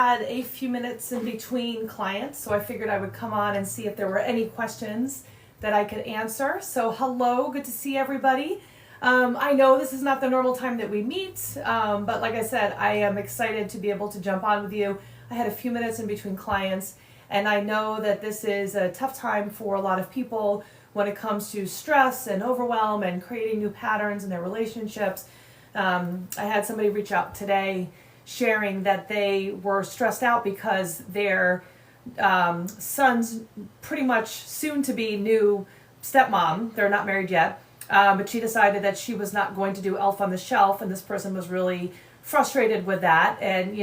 Had a few minutes in between clients, so I figured I would come on and see if there were any questions that I could answer. So hello, good to see everybody. I know this is not the normal time that we meet, but like I said, I am excited to be able to jump on with you. I had a few minutes in between clients, and I know that this is a tough time for a lot of people when it comes to stress and overwhelm and creating new patterns in their relationships. I had somebody reach out today sharing that they were stressed out because their son's pretty much soon to be new stepmom, they're not married yet, but she decided that she was not going to do Elf on the Shelf, and this person was really frustrated with that. And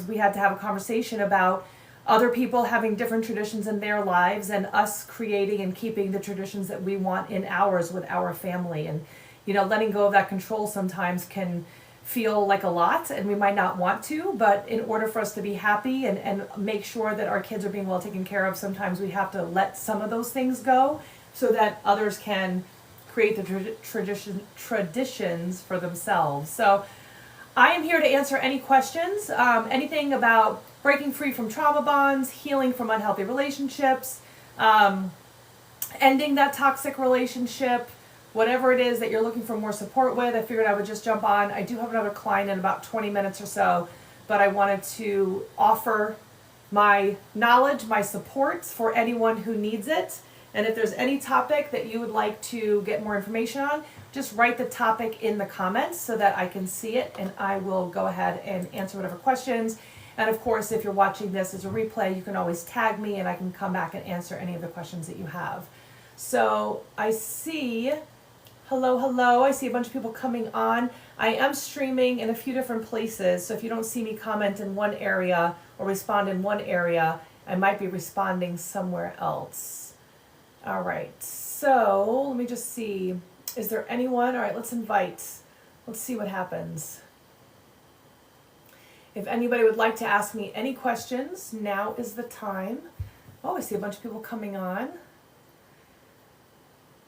we had to have a conversation about other people having different traditions in their lives and us creating and keeping the traditions that we want in ours with our family. And letting go of that control sometimes can feel like a lot, and we might not want to, but in order for us to be happy and make sure that our kids are being well taken care of, sometimes we have to let some of those things go so that others can create the traditions for themselves. So I am here to answer any questions, anything about breaking free from trauma bonds, healing from unhealthy relationships, ending that toxic relationship, whatever it is that you're looking for more support with. I figured I would just jump on. I do have another client in about 20 minutes or so, but I wanted to offer my knowledge, my support for anyone who needs it. And if there's any topic that you would like to get more information on, just write the topic in the comments so that I can see it, and I will go ahead and answer whatever questions. And of course, if you're watching this as a replay, you can always tag me and I can come back and answer any of the questions that you have. So I see... Hello. I see a bunch of people coming on. I am streaming in a few different places, so if you don't see me comment in one area or respond in one area, I might be responding somewhere else. All right, so let me just see. Is there anyone? All right, let's invite. Let's see what happens. If anybody would like to ask me any questions, now is the time. Oh, I see a bunch of people coming on.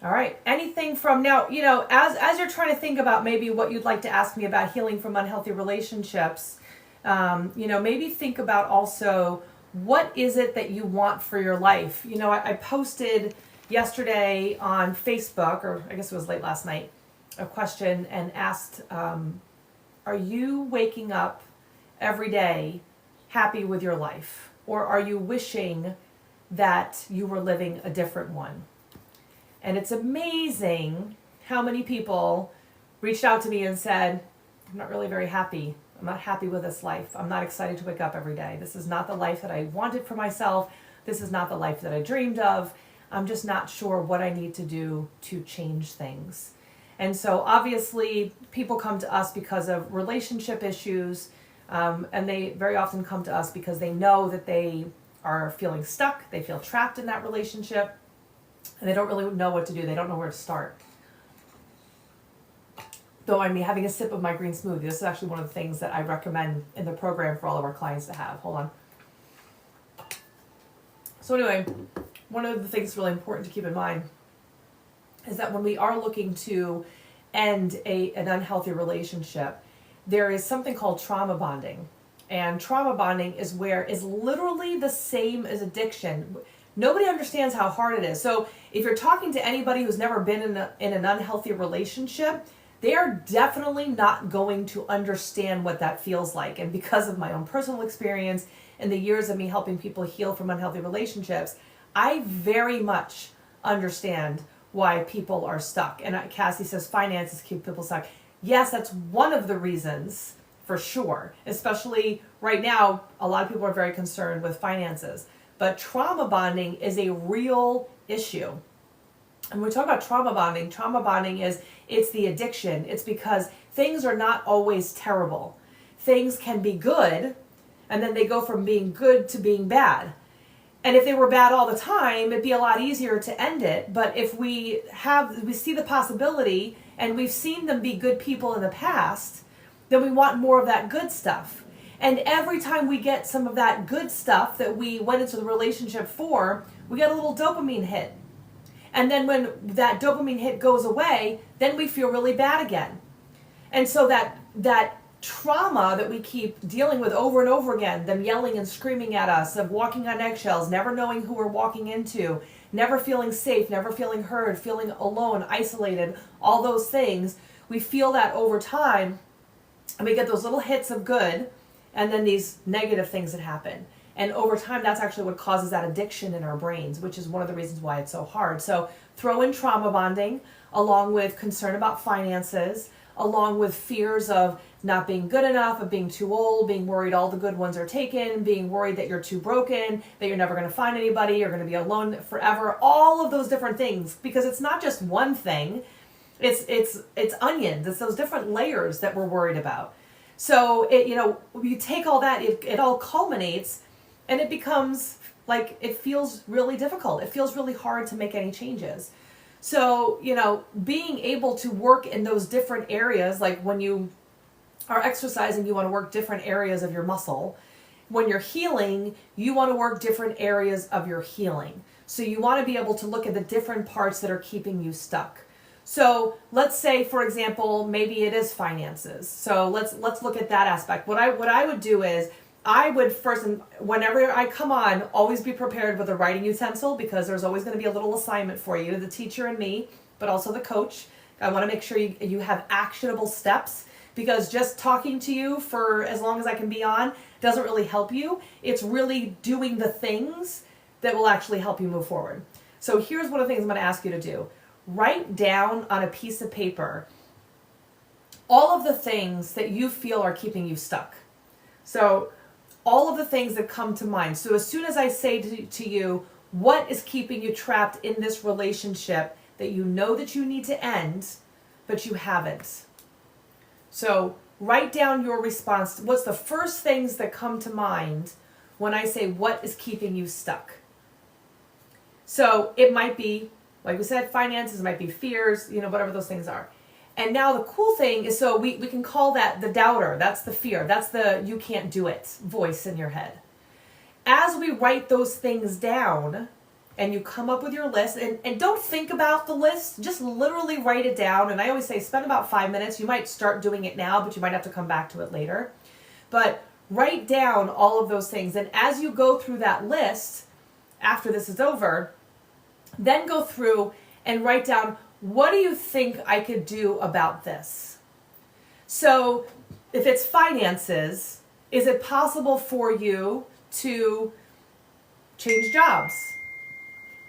All right, anything from now, as you're trying to think about maybe what you'd like to ask me about healing from unhealthy relationships, maybe think about also what is it that you want for your life. I posted yesterday on Facebook, or I guess it was late last night, a question and asked, are you waking up every day happy with your life? Or are you wishing that you were living a different one? And it's amazing how many people reached out to me and said, I'm not really very happy. I'm not happy with this life. I'm not excited to wake up every day. This is not the life that I wanted for myself. This is not the life that I dreamed of. I'm just not sure what I need to do to change things. And so obviously people come to us because of relationship issues, and they very often come to us because they know that they are feeling stuck. They feel trapped in that relationship. And they don't really know what to do. They don't know where to start. Though I'm having a sip of my green smoothie. This is actually one of the things that I recommend in the program for all of our clients to have. Hold on. So anyway, one of the things that's really important to keep in mind is that when we are looking to end an unhealthy relationship, there is something called trauma bonding. And trauma bonding is literally the same as addiction. Nobody understands how hard it is. So if you're talking to anybody who's never been in an unhealthy relationship, they are definitely not going to understand what that feels like. And because of my own personal experience and the years of me helping people heal from unhealthy relationships, I very much understand why people are stuck. And Cassie says finances keep people stuck. Yes, that's one of the reasons for sure. Especially right now, a lot of people are very concerned with finances. But trauma bonding is a real issue. And when we talk about trauma bonding it's the addiction. It's because things are not always terrible. Things can be good, and then they go from being good to being bad. And if they were bad all the time, it'd be a lot easier to end it. But if we see the possibility, and we've seen them be good people in the past, then we want more of that good stuff. And every time we get some of that good stuff that we went into the relationship for, we get a little dopamine hit. And then when that dopamine hit goes away, then we feel really bad again. And so that trauma that we keep dealing with over and over again, them yelling and screaming at us, of walking on eggshells, never knowing who we're walking into, never feeling safe, never feeling heard, feeling alone, isolated, all those things, we feel that over time, and we get those little hits of good, and then these negative things that happen. And over time, that's actually what causes that addiction in our brains, which is one of the reasons why it's so hard. So throw in trauma bonding, along with concern about finances, along with fears of not being good enough, of being too old, being worried all the good ones are taken, being worried that you're too broken, that you're never going to find anybody, you're going to be alone forever, all of those different things, because it's not just one thing, it's onions, it's those different layers that we're worried about. So you take all that, it all culminates, and it becomes like, it feels really difficult. It feels really hard to make any changes. So, being able to work in those different areas, like when you are exercising, you want to work different areas of your muscle. When you're healing, you want to work different areas of your healing. So you want to be able to look at the different parts that are keeping you stuck. So let's say, for example, maybe it is finances. So let's look at that aspect. What I would do is, I would first, and whenever I come on, always be prepared with a writing utensil, because there's always going to be a little assignment for you, the teacher and me, but also the coach. I want to make sure you have actionable steps, because just talking to you for as long as I can be on doesn't really help you. It's really doing the things that will actually help you move forward. So here's one of the things I'm going to ask you to do. Write down on a piece of paper all of the things that you feel are keeping you stuck. So all of the things that come to mind. So as soon as I say to you, what is keeping you trapped in this relationship that you know that you need to end, but you haven't? So write down your response. What's the first things that come to mind when I say, what is keeping you stuck? So it might be, like we said, finances, it might be fears, whatever those things are. And now the cool thing is, so we can call that the doubter. That's the fear. That's the you can't do it voice in your head. As we write those things down and you come up with your list, and don't think about the list, just literally write it down. And I always say spend about 5 minutes. You might start doing it now, but you might have to come back to it later. But write down all of those things. And as you go through that list, after this is over, then go through and write down, what do you think I could do about this? So if it's finances, is it possible for you to change jobs?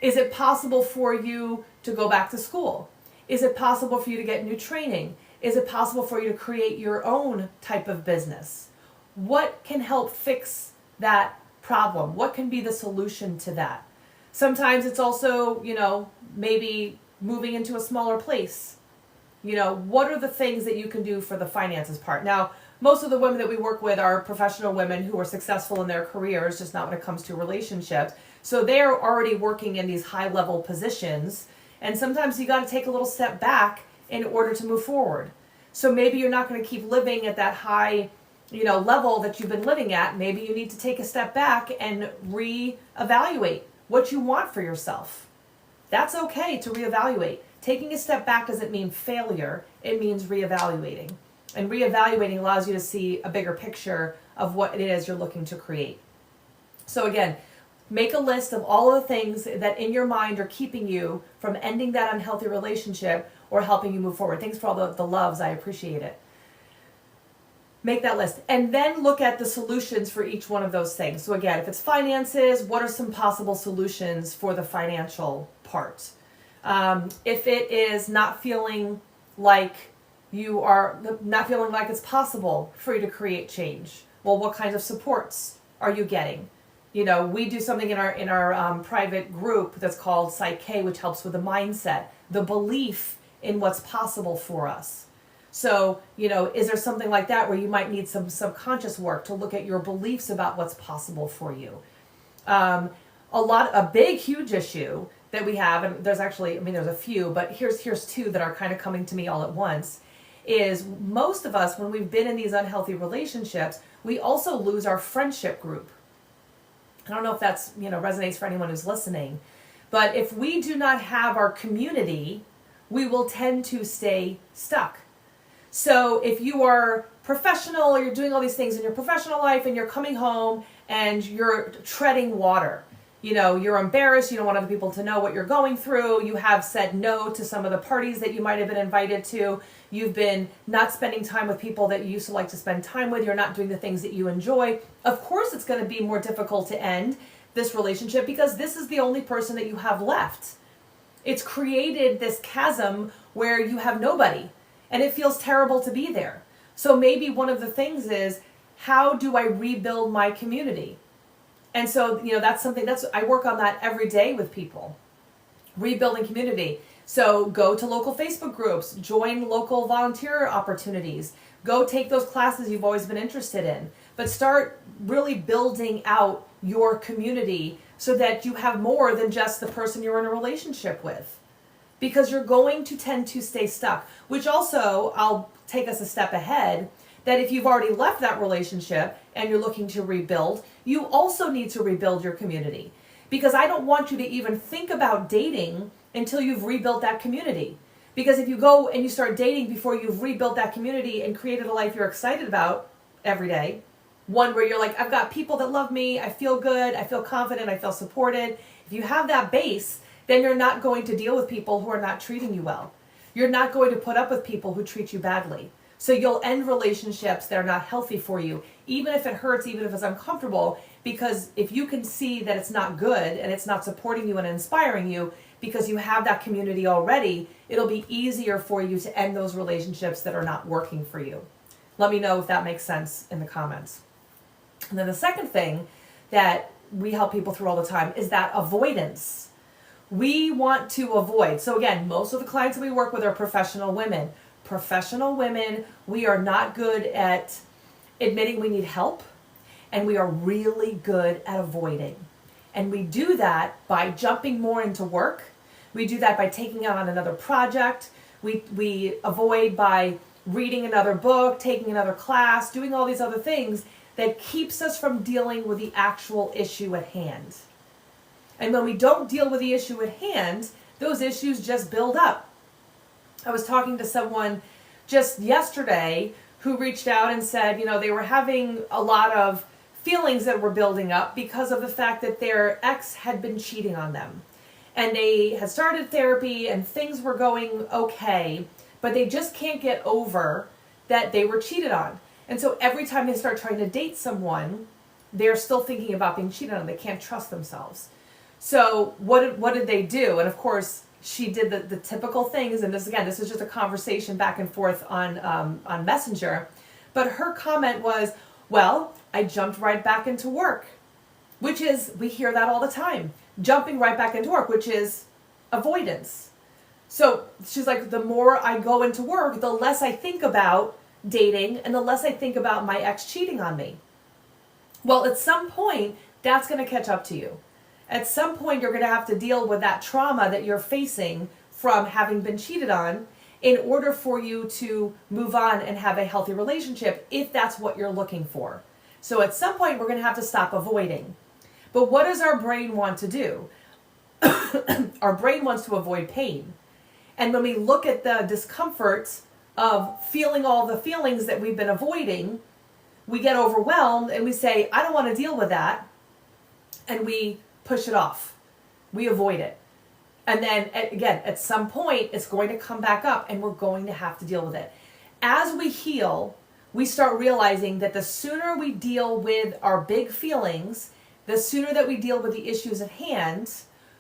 Is it possible for you to go back to school? Is it possible for you to get new training? Is it possible for you to create your own type of business? What can help fix that problem? What can be the solution to that? Sometimes it's also, maybe moving into a smaller place. What are the things that you can do for the finances part? Now, most of the women that we work with are professional women who are successful in their careers, just not when it comes to relationships. So they're already working in these high-level positions. And sometimes you got to take a little step back in order to move forward. So maybe you're not going to keep living at that high, level that you've been living at. Maybe you need to take a step back and reevaluate what you want for yourself. That's okay to reevaluate. Taking a step back doesn't mean failure. It means reevaluating. And reevaluating allows you to see a bigger picture of what it is you're looking to create. So again, make a list of all of the things that in your mind are keeping you from ending that unhealthy relationship or helping you move forward. Thanks for all the loves. I appreciate it. Make that list. And then look at the solutions for each one of those things. So again, if it's finances, what are some possible solutions for the financial part? If it is not feeling like it's possible for you to create change, well, what kinds of supports are you getting? We do something in our private group that's called Psyche, which helps with the mindset, the belief in what's possible for us. So, is there something like that where you might need some subconscious work to look at your beliefs about what's possible for you? A big, huge issue that we have, and there's actually, there's a few, but here's two that are kind of coming to me all at once, is most of us, when we've been in these unhealthy relationships, we also lose our friendship group. I don't know if that's, resonates for anyone who's listening, but if we do not have our community, we will tend to stay stuck. So if you are professional, or you're doing all these things in your professional life, and you're coming home and you're treading water, you're embarrassed, you don't want other people to know what you're going through, you have said no to some of the parties that you might have been invited to, you've been not spending time with people that you used to like to spend time with, you're not doing the things that you enjoy, of course it's going to be more difficult to end this relationship, because this is the only person that you have left. It's created this chasm where you have nobody, and it feels terrible to be there. So maybe one of the things is, how do I rebuild my community? And so, that's something I work on that every day with people. Rebuilding community. So go to local Facebook groups, join local volunteer opportunities, go take those classes you've always been interested in, but start really building out your community so that you have more than just the person you're in a relationship with. Because you're going to tend to stay stuck, which also, I'll take us a step ahead, that if you've already left that relationship and you're looking to rebuild, you also need to rebuild your community. Because I don't want you to even think about dating until you've rebuilt that community. Because if you go and you start dating before you've rebuilt that community and created a life you're excited about every day, one where you're like, I've got people that love me, I feel good, I feel confident, I feel supported. If you have that base, then you're not going to deal with people who are not treating you well. You're not going to put up with people who treat you badly. So you'll end relationships that are not healthy for you, even if it hurts, even if it's uncomfortable, because if you can see that it's not good and it's not supporting you and inspiring you, because you have that community already, it'll be easier for you to end those relationships that are not working for you. Let me know if that makes sense in the comments. And then the second thing that we help people through all the time is that avoidance. We want to avoid. So again, most of the clients that we work with are professional women. Professional women, we are not good at admitting we need help, and we are really good at avoiding. And we do that by jumping more into work. We do that by taking on another project. We avoid by reading another book, taking another class, doing all these other things that keeps us from dealing with the actual issue at hand. And when we don't deal with the issue at hand, those issues just build up. I was talking to someone just yesterday who reached out and said, they were having a lot of feelings that were building up because of the fact that their ex had been cheating on them. And they had started therapy and things were going okay, but they just can't get over that they were cheated on. And so every time they start trying to date someone, they're still thinking about being cheated on. They can't trust themselves. So what did they do? And of course, she did the typical things. And this is just a conversation back and forth on Messenger. But her comment was, well, I jumped right back into work, which is, we hear that all the time. Jumping right back into work, which is avoidance. So she's like, the more I go into work, the less I think about dating and the less I think about my ex cheating on me. Well, at some point, that's going to catch up to you. At some point, you're going to have to deal with that trauma that you're facing from having been cheated on in order for you to move on and have a healthy relationship, if that's what you're looking for. So at some point, we're going to have to stop avoiding. But what does our brain want to do? Our brain wants to avoid pain. And when we look at the discomfort of feeling all the feelings that we've been avoiding, we get overwhelmed and we say, I don't want to deal with that. And we push it off. We avoid it. And then again, at some point, it's going to come back up and we're going to have to deal with it. As we heal, we start realizing that the sooner we deal with our big feelings, the sooner that we deal with the issues at hand,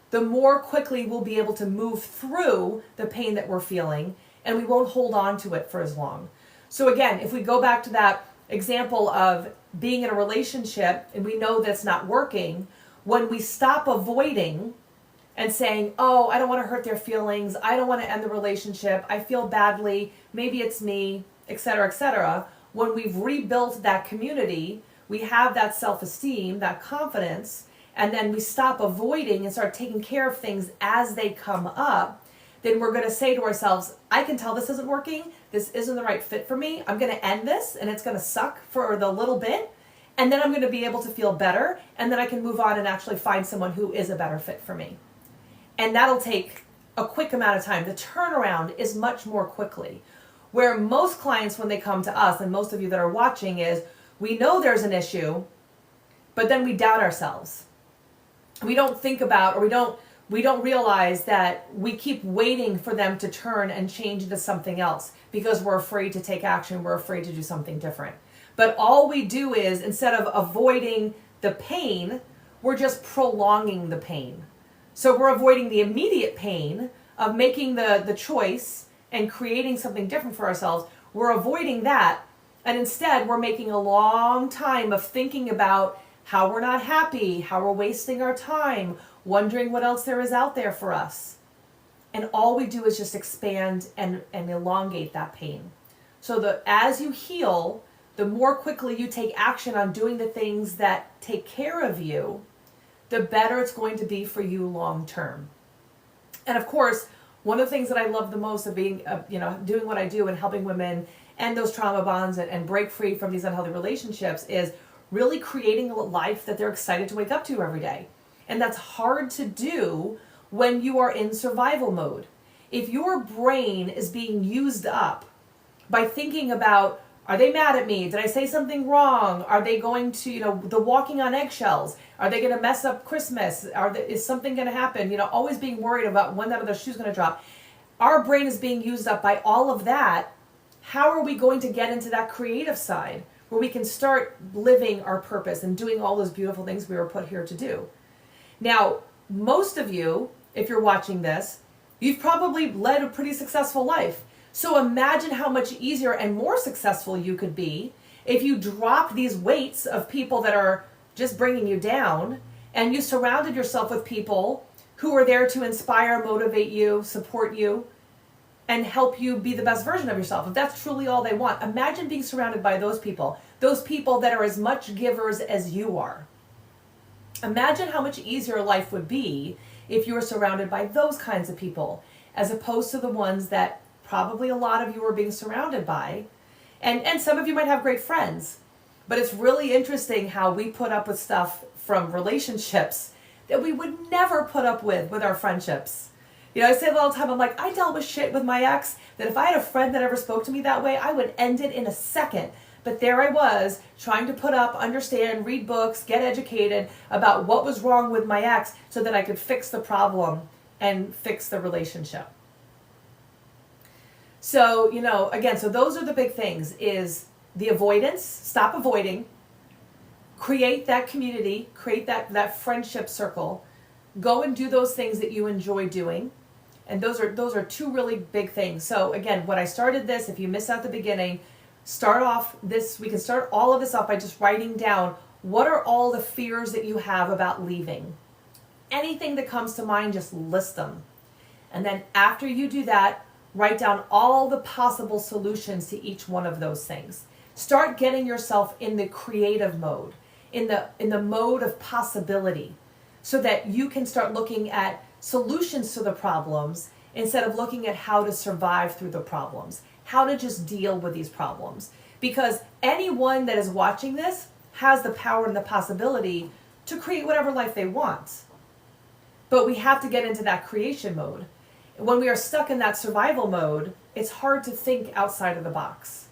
the more quickly we'll be able to move through the pain that we're feeling, and we won't hold on to it for as long. So again, if we go back to that example of being in a relationship and we know that's not working, when we stop avoiding and saying, oh, I don't want to hurt their feelings, I don't want to end the relationship, I feel badly, maybe it's me, etc., when we've rebuilt that community, we have that self-esteem, that confidence, and then we stop avoiding and start taking care of things as they come up, then we're going to say to ourselves, I can tell this isn't working, this isn't the right fit for me, I'm going to end this, and it's going to suck for the little bit, and then I'm going to be able to feel better, and then I can move on and actually find someone who is a better fit for me. And that'll take a quick amount of time. The turnaround is much more quickly. Where most clients, when they come to us, and most of you that are watching, is we know there's an issue, but then we doubt ourselves. We don't think about, or we don't realize that we keep waiting for them to turn and change into something else because we're afraid to take action, we're afraid to do something different. But all we do is, instead of avoiding the pain, we're just prolonging the pain. So we're avoiding the immediate pain of making the choice and creating something different for ourselves. We're avoiding that, and instead we're making a long time of thinking about how we're not happy, how we're wasting our time, wondering what else there is out there for us. And all we do is just expand and elongate that pain. So that as you heal, the more quickly you take action on doing the things that take care of you, the better it's going to be for you long term. And of course, one of the things that I love the most of being, doing what I do and helping women end those trauma bonds and break free from these unhealthy relationships is really creating a life that they're excited to wake up to every day. And that's hard to do when you are in survival mode. If your brain is being used up by thinking about, are they mad at me? Did I say something wrong? Are they going to, the walking on eggshells? Are they going to mess up Christmas? Is something going to happen? Always being worried about when that other shoe's going to drop. Our brain is being used up by all of that. How are we going to get into that creative side where we can start living our purpose and doing all those beautiful things we were put here to do? Now, most of you, if you're watching this, you've probably led a pretty successful life. So imagine how much easier and more successful you could be if you dropped these weights of people that are just bringing you down and you surrounded yourself with people who are there to inspire, motivate you, support you, and help you be the best version of yourself. If that's truly all they want, imagine being surrounded by those people that are as much givers as you are. Imagine how much easier life would be if you were surrounded by those kinds of people, as opposed to the ones that probably a lot of you are being surrounded by. And some of you might have great friends, but it's really interesting how we put up with stuff from relationships that we would never put up with our friendships. I say it all the time, I'm like, I dealt with shit with my ex that if I had a friend that ever spoke to me that way, I would end it in a second. But there I was, trying to put up, understand, read books, get educated about what was wrong with my ex so that I could fix the problem and fix the relationship. So, again, so those are the big things, is the avoidance, stop avoiding, create that community, create that friendship circle, go and do those things that you enjoy doing. And those are two really big things. So again, when I started this, if you missed out the beginning, we can start all of this off by just writing down what are all the fears that you have about leaving. Anything that comes to mind, just list them. And then after you do that, write down all the possible solutions to each one of those things. Start getting yourself in the creative mode, in the mode of possibility, so that you can start looking at solutions to the problems instead of looking at how to survive through the problems, how to just deal with these problems. Because anyone that is watching this has the power and the possibility to create whatever life they want. But we have to get into that creation mode. When we are stuck in that survival mode, it's hard to think outside of the box.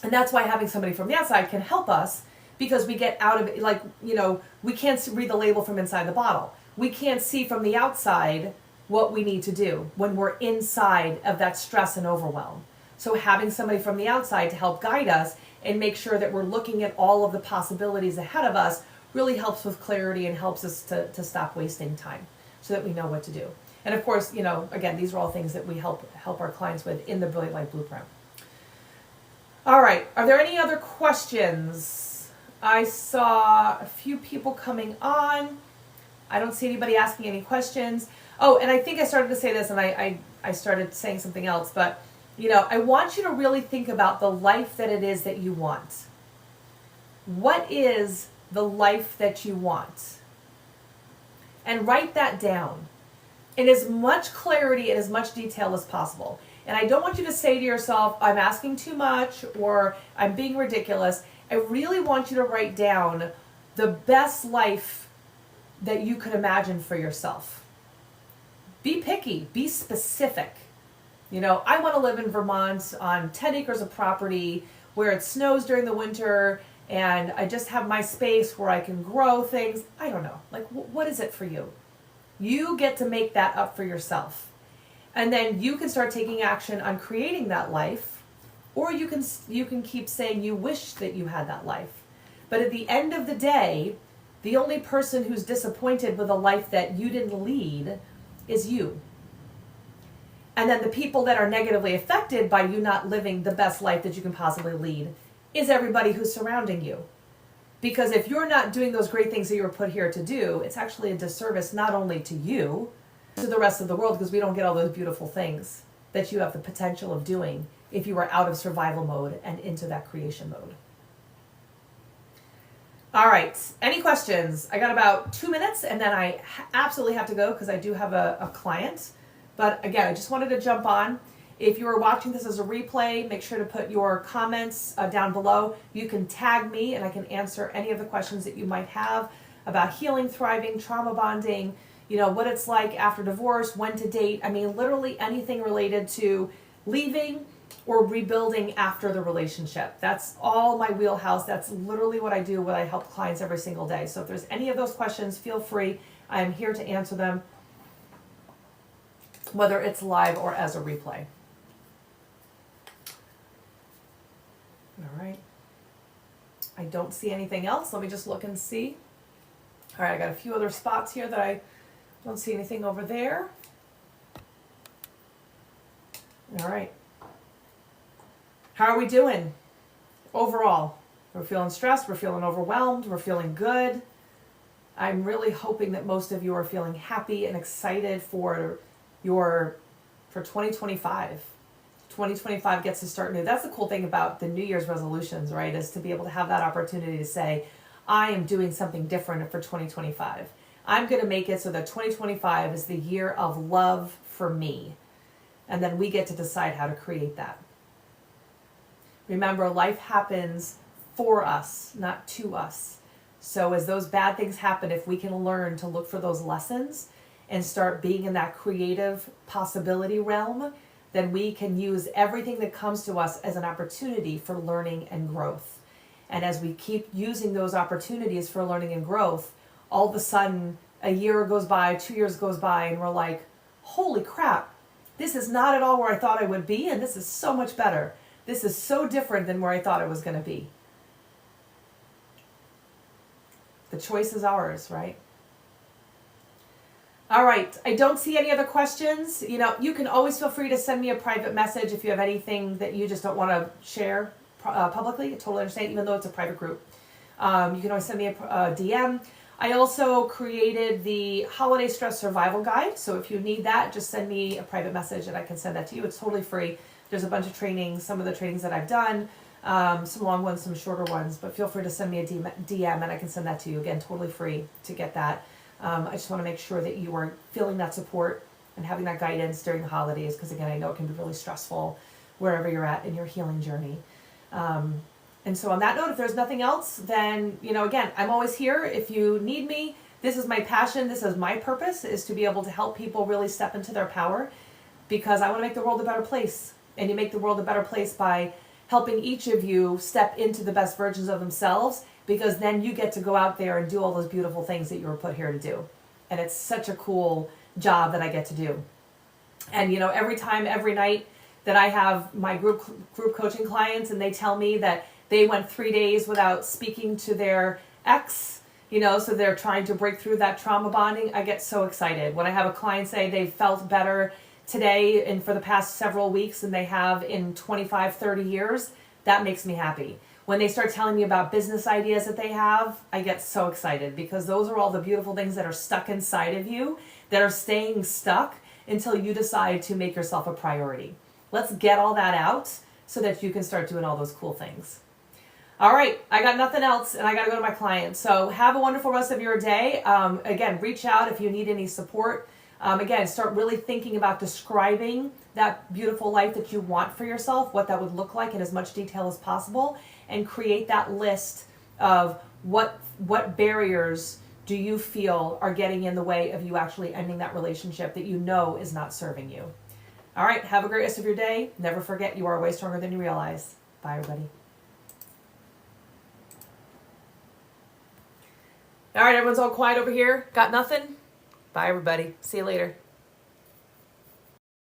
And that's why having somebody from the outside can help us, because we get out of it, we can't read the label from inside the bottle. We can't see from the outside what we need to do when we're inside of that stress and overwhelm. So having somebody from the outside to help guide us and make sure that we're looking at all of the possibilities ahead of us really helps with clarity and helps us to stop wasting time so that we know what to do. And of course, again, these are all things that we help our clients with in the Brilliant Life Blueprint. All right, are there any other questions? I saw a few people coming on. I don't see anybody asking any questions. Oh, and I think I started to say this and I started saying something else, but I want you to really think about the life that it is that you want. What is the life that you want? And write that down in as much clarity and as much detail as possible. And I don't want you to say to yourself, I'm asking too much or I'm being ridiculous. I really want you to write down the best life that you could imagine for yourself. Be picky, be specific. I want to live in Vermont on 10 acres of property where it snows during the winter and I just have my space where I can grow things. I don't know. Like, what is it for you? You get to make that up for yourself. And then you can start taking action on creating that life, or you can keep saying you wish that you had that life. But at the end of the day, the only person who's disappointed with a life that you didn't lead is you. And then the people that are negatively affected by you not living the best life that you can possibly lead is everybody who's surrounding you. Because if you're not doing those great things that you were put here to do, it's actually a disservice not only to you, to the rest of the world, because we don't get all those beautiful things that you have the potential of doing if you are out of survival mode and into that creation mode. All right, any questions? I got about 2 minutes and then I absolutely have to go because I do have a client. But again, I just wanted to jump on. If you are watching this as a replay, make sure to put your comments down below. You can tag me and I can answer any of the questions that you might have about healing, thriving, trauma bonding, what it's like after divorce, when to date. I mean, literally anything related to leaving or rebuilding after the relationship. That's all my wheelhouse. That's literally what I do, what I help clients every single day. So if there's any of those questions, feel free. I am here to answer them, whether it's live or as a replay. All right. I don't see anything else. Let me just look and see. All right, I got a few other spots here that I don't see anything over there. All right. How are we doing overall? We're feeling stressed. We're feeling overwhelmed. We're feeling good. I'm really hoping that most of you are feeling happy and excited for 2025. 2025 gets to start new. That's the cool thing about the New Year's resolutions, right? Is to be able to have that opportunity to say, I am doing something different for 2025. I'm going to make it so that 2025 is the year of love for me. And then we get to decide how to create that. Remember, life happens for us, not to us. So as those bad things happen, if we can learn to look for those lessons and start being in that creative possibility realm, then we can use everything that comes to us as an opportunity for learning and growth. And as we keep using those opportunities for learning and growth, all of a sudden, a year goes by, 2 years goes by, and we're like, holy crap, this is not at all where I thought I would be, and this is so much better. This is so different than where I thought it was going to be. The choice is ours, right? All right, I don't see any other questions. You can always feel free to send me a private message if you have anything that you just don't want to share publicly. I totally understand, even though it's a private group. You can always send me a DM. I also created the Holiday Stress Survival Guide. So if you need that, just send me a private message and I can send that to you. It's totally free. There's a bunch of trainings, some of the trainings that I've done, some long ones, some shorter ones, but feel free to send me a DM and I can send that to you. Again, totally free to get that. I just want to make sure that you are feeling that support and having that guidance during the holidays, because again, I know it can be really stressful wherever you're at in your healing journey. And so on that note, if there's nothing else, then, again, I'm always here. If you need me, this is my passion. This is my purpose, is to be able to help people really step into their power, because I want to make the world a better place. And you make the world a better place by helping each of you step into the best versions of themselves, because then you get to go out there and do all those beautiful things that you were put here to do. And it's such a cool job that I get to do. And, every time, every night that I have my group coaching clients and they tell me that they went 3 days without speaking to their ex, so they're trying to break through that trauma bonding, I get so excited. When I have a client say they felt better today and for the past several weeks than they have in 25, 30 years, that makes me happy. When they start telling me about business ideas that they have, I get so excited, because those are all the beautiful things that are stuck inside of you, that are staying stuck until you decide to make yourself a priority. Let's get all that out so that you can start doing all those cool things. All right, I got nothing else and I got to go to my client. So have a wonderful rest of your day. Again, reach out if you need any support. Again, start really thinking about describing that beautiful life that you want for yourself, what that would look like in as much detail as possible, and create that list of what barriers do you feel are getting in the way of you actually ending that relationship that you know is not serving you. All right, have a great rest of your day. Never forget, you are way stronger than you realize. Bye, everybody. All right, everyone's all quiet over here. Got nothing? Bye, everybody. See you later.